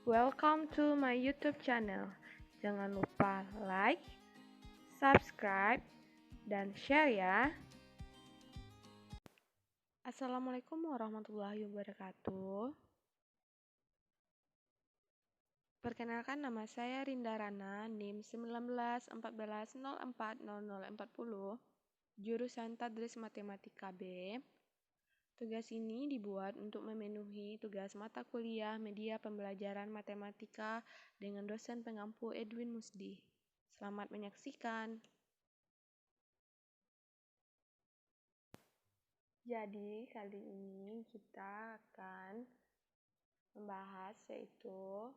Welcome to my YouTube channel. Jangan lupa like, subscribe, dan share ya. Assalamualaikum warahmatullahi wabarakatuh. Perkenalkan, nama saya Rinda Rana, NIM 1914040040, jurusan Tadris Matematika B. Tugas ini dibuat untuk memenuhi tugas mata kuliah media pembelajaran matematika dengan dosen pengampu Edwin Musdi. Selamat menyaksikan. Jadi, kali ini kita akan membahas yaitu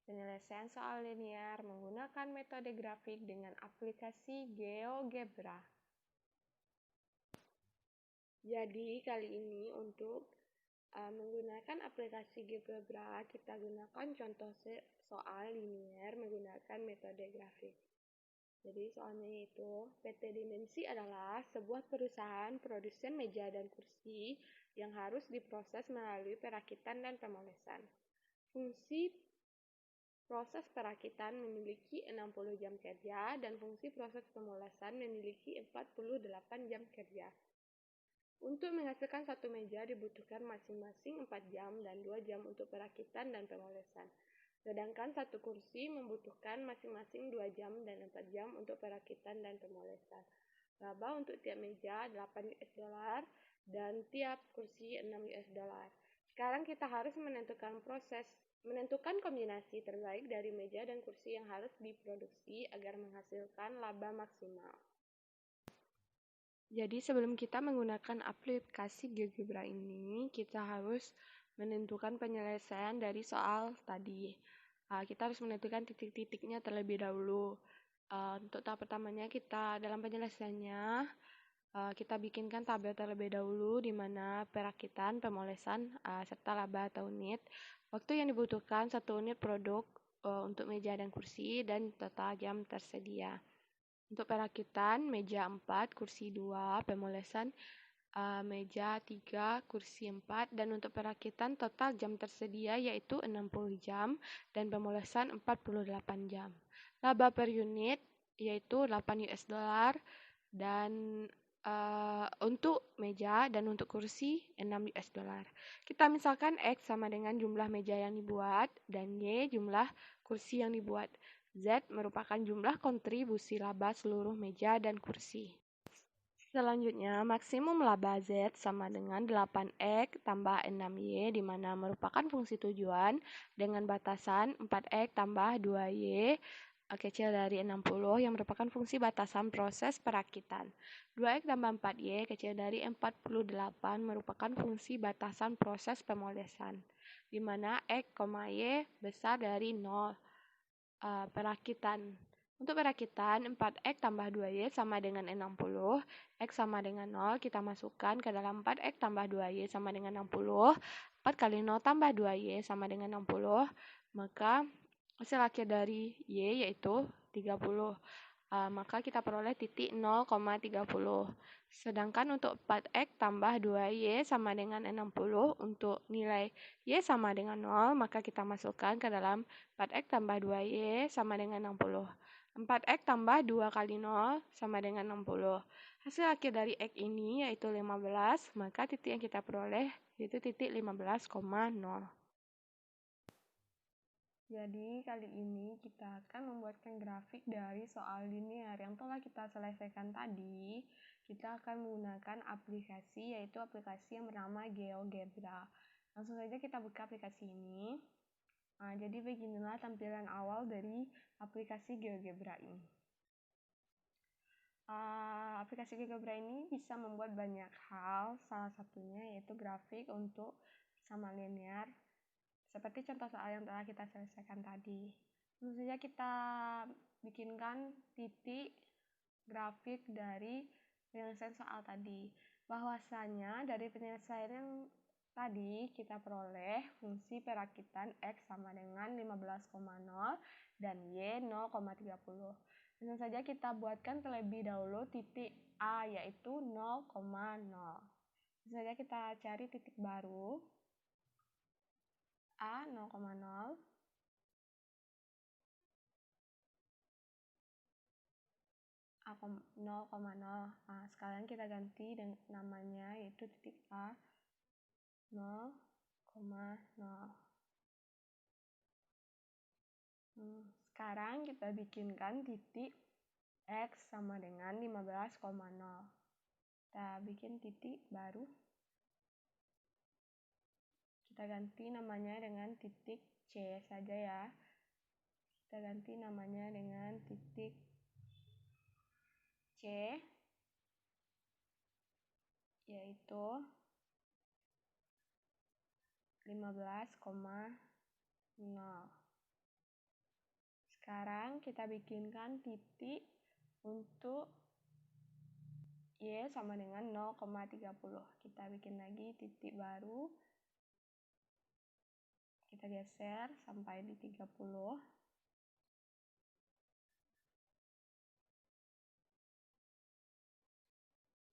penyelesaian soal linear menggunakan metode grafik dengan aplikasi GeoGebra. Jadi, kali ini untuk menggunakan aplikasi GeoGebra, kita gunakan contoh soal linear menggunakan metode grafik. Jadi soalnya itu, PT Dimensi adalah sebuah perusahaan produsen meja dan kursi yang harus diproses melalui perakitan dan pemolesan. Fungsi proses perakitan memiliki 60 jam kerja dan fungsi proses pemolesan memiliki 48 jam kerja. Untuk menghasilkan satu meja dibutuhkan masing-masing 4 jam dan 2 jam untuk perakitan dan pemolesan. Sedangkan satu kursi membutuhkan masing-masing 2 jam dan 4 jam untuk perakitan dan pemolesan. Laba untuk tiap meja 8 US dollar dan tiap kursi 6 US dollar. Sekarang kita harus menentukan kombinasi terbaik dari meja dan kursi yang harus diproduksi agar menghasilkan laba maksimal. Jadi sebelum kita menggunakan aplikasi GeoGebra ini, kita harus menentukan penyelesaian dari soal tadi. Kita harus menentukan titik-titiknya terlebih dahulu. Untuk tahap pertamanya kita dalam penyelesaiannya, kita bikinkan tabel terlebih dahulu di mana perakitan, pemolesan, serta laba atau unit. Waktu yang dibutuhkan 1 unit produk untuk meja dan kursi dan total jam tersedia. Untuk perakitan, meja 4, kursi 2, pemolesan meja 3, kursi 4, dan untuk perakitan total jam tersedia yaitu 60 jam dan pemolesan 48 jam. Laba per unit yaitu 8 US dollar dan untuk meja dan untuk kursi 6 US dollar. Kita misalkan X sama dengan jumlah meja yang dibuat dan Y jumlah kursi yang dibuat. Z merupakan jumlah kontribusi laba seluruh meja dan kursi. Selanjutnya, maksimum laba Z sama dengan 8X tambah 6Y, di mana merupakan fungsi tujuan dengan batasan 4X tambah 2Y kecil dari 60 yang merupakan fungsi batasan proses perakitan. 2X tambah 4Y kecil dari 48 merupakan fungsi batasan proses pemolesan, di mana X, Y besar dari 0. Perakitan. Untuk perakitan, 4X tambah 2Y sama dengan 60. X sama dengan 0, kita masukkan ke dalam 4X tambah 2Y sama dengan 60. 4 kali 0 tambah 2Y sama dengan 60. Maka hasil akhir dari Y yaitu 30. Maka kita peroleh titik 0,30. Sedangkan untuk 4X tambah 2Y sama dengan 60, untuk nilai Y sama dengan 0, maka kita masukkan ke dalam 4X tambah 2Y sama dengan 60. 4X tambah 2 kali 0 sama dengan 60. Hasil akhir dari X ini yaitu 15, maka titik yang kita peroleh yaitu titik 15,0. Jadi kali ini kita akan membuatkan grafik dari soal linear yang telah kita selesaikan tadi. Kita akan menggunakan aplikasi, yaitu aplikasi yang bernama GeoGebra. Langsung saja kita buka aplikasi ini. Jadi beginilah tampilan awal dari aplikasi GeoGebra ini. Aplikasi GeoGebra ini bisa membuat banyak hal, salah satunya yaitu grafik untuk sama linear, seperti contoh soal yang telah kita selesaikan tadi. Tentu saja kita bikinkan titik grafik dari penyelesaian soal tadi. Bahwasanya dari penyelesaian yang tadi kita peroleh fungsi perakitan X sama dengan 15,0 dan Y 0,30. Tentu saja kita buatkan terlebih dahulu titik A yaitu 0,0. Tentu saja kita cari titik baru A 0,0. 0,0. Nah, sekalian kita ganti dengan namanya yaitu titik A 0,0. Sekarang kita bikinkan titik X sama dengan 15,0. Kita bikin titik baru. Kita ganti namanya dengan titik C saja ya. Kita ganti namanya dengan titik C, yaitu 15,0. Sekarang kita bikinkan titik untuk Y sama dengan 0,30. Kita bikin lagi titik baru. Kita geser sampai di 30.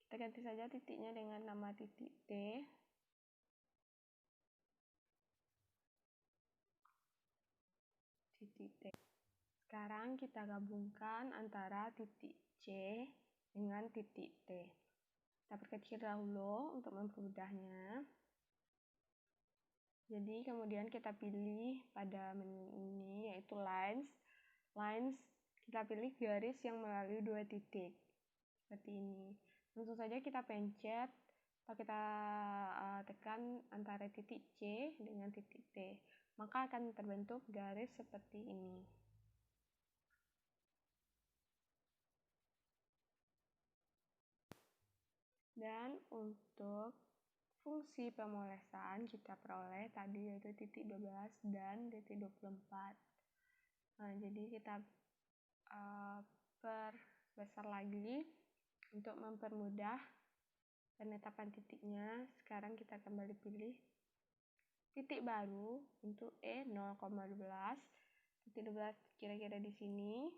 Kita ganti saja titiknya dengan nama titik T. Titik T. Sekarang kita gabungkan antara titik C dengan titik T. Kita perkecil dahulu untuk mempermudahnya. Jadi kemudian kita pilih pada menu ini yaitu lines. Lines kita pilih garis yang melalui dua titik. Seperti ini. Langsung saja kita pencet atau kita tekan antara titik C dengan titik T. Maka akan terbentuk garis seperti ini. Dan untuk fungsi pemolesan kita peroleh tadi yaitu titik 12 dan titik 24. Nah, jadi kita perbesar lagi untuk mempermudah penetapan titiknya. Sekarang kita kembali pilih titik baru untuk E 0,12. Titik 12 kira-kira di sini.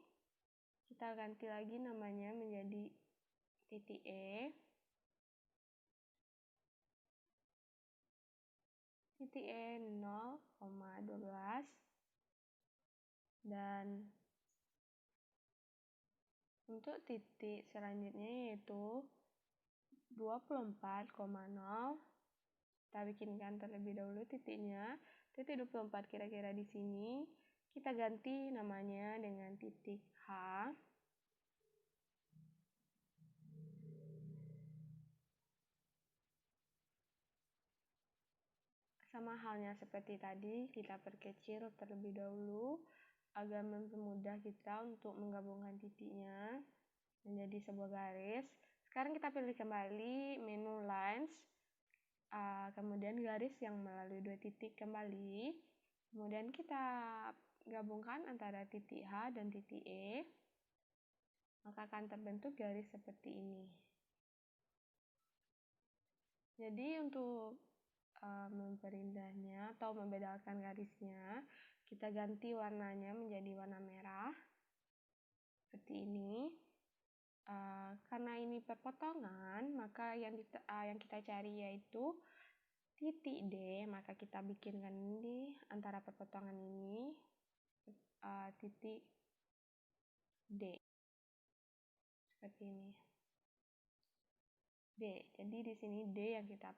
Kita ganti lagi namanya menjadi titik E. Titik E 0,12 dan untuk titik selanjutnya yaitu 24,0. Kita bikinkan terlebih dahulu titiknya. Titik 24 kira-kira di sini. Kita ganti namanya dengan titik H. Sama halnya seperti tadi, kita perkecil terlebih dahulu agar mempermudah kita untuk menggabungkan titiknya menjadi sebuah garis. Sekarang kita pilih kembali menu lines, kemudian garis yang melalui dua titik kembali. Kemudian kita gabungkan antara titik H dan titik E, maka akan terbentuk garis seperti ini. Jadi untuk memperindahnya atau membedakan garisnya, kita ganti warnanya menjadi warna merah seperti ini. Karena ini perpotongan, maka yang kita cari yaitu titik D, maka kita bikinkan ini antara perpotongan ini titik D seperti ini. D. Jadi di sini D yang kita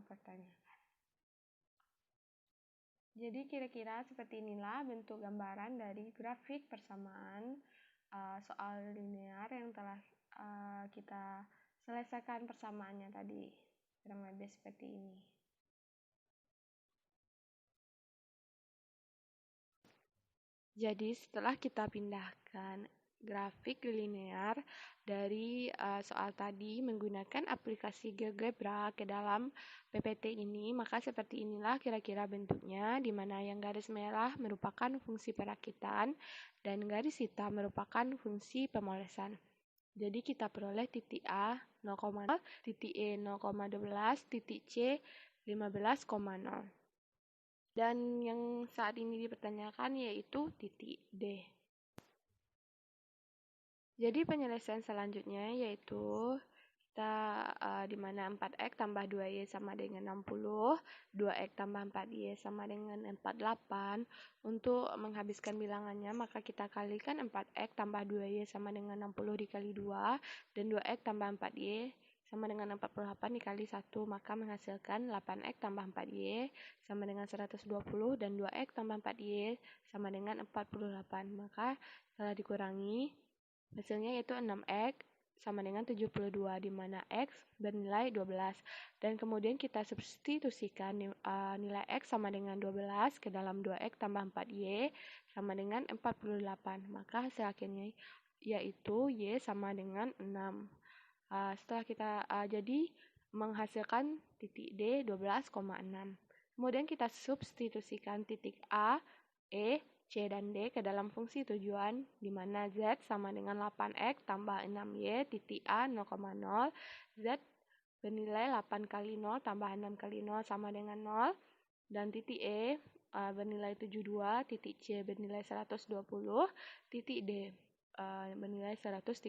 pertanyakan. Jadi kira-kira seperti inilah bentuk gambaran dari grafik persamaan soal linear yang telah kita selesaikan persamaannya tadi. Kurang lebih seperti ini. Jadi setelah kita pindahkan grafik linear dari soal tadi menggunakan aplikasi GeoGebra ke dalam PPT ini, maka seperti inilah kira-kira bentuknya, di mana yang garis merah merupakan fungsi perakitan dan garis hitam merupakan fungsi pemolesan. Jadi kita peroleh titik A 0,0, titik E 0,12, titik C 15,0. Dan yang saat ini dipertanyakan yaitu titik D. Jadi penyelesaian selanjutnya yaitu di mana 4X tambah 2Y sama dengan 60, 2X tambah 4Y sama dengan 48. Untuk menghabiskan bilangannya, maka kita kalikan 4X tambah 2Y sama dengan 60 dikali 2, dan 2X tambah 4Y sama dengan 48 dikali 1, maka menghasilkan 8X tambah 4Y sama dengan 120, dan 2X tambah 4Y sama dengan 48. Maka setelah dikurangi, hasilnya yaitu 6X sama dengan 72, di mana X bernilai 12. Dan kemudian kita substitusikan nilai X sama dengan 12 ke dalam 2X tambah 4Y sama dengan 48. Maka hasil akhirnya yaitu Y sama dengan 6. Setelah kita jadi menghasilkan titik D 12,6. Kemudian kita substitusikan titik A, E, C, dan D ke dalam fungsi tujuan, di mana Z sama dengan 8X tambah 6Y, titik A 0,0, Z bernilai 8 kali 0 tambah 6 kali 0 sama dengan 0, dan titik E bernilai 72, titik C bernilai 120, titik D bernilai 132.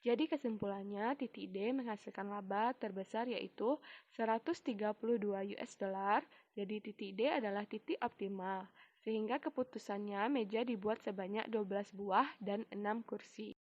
Jadi kesimpulannya, titik D menghasilkan laba terbesar yaitu 132 US dollar. Jadi titik D adalah titik optimal. Sehingga keputusannya meja dibuat sebanyak 12 buah dan 6 kursi.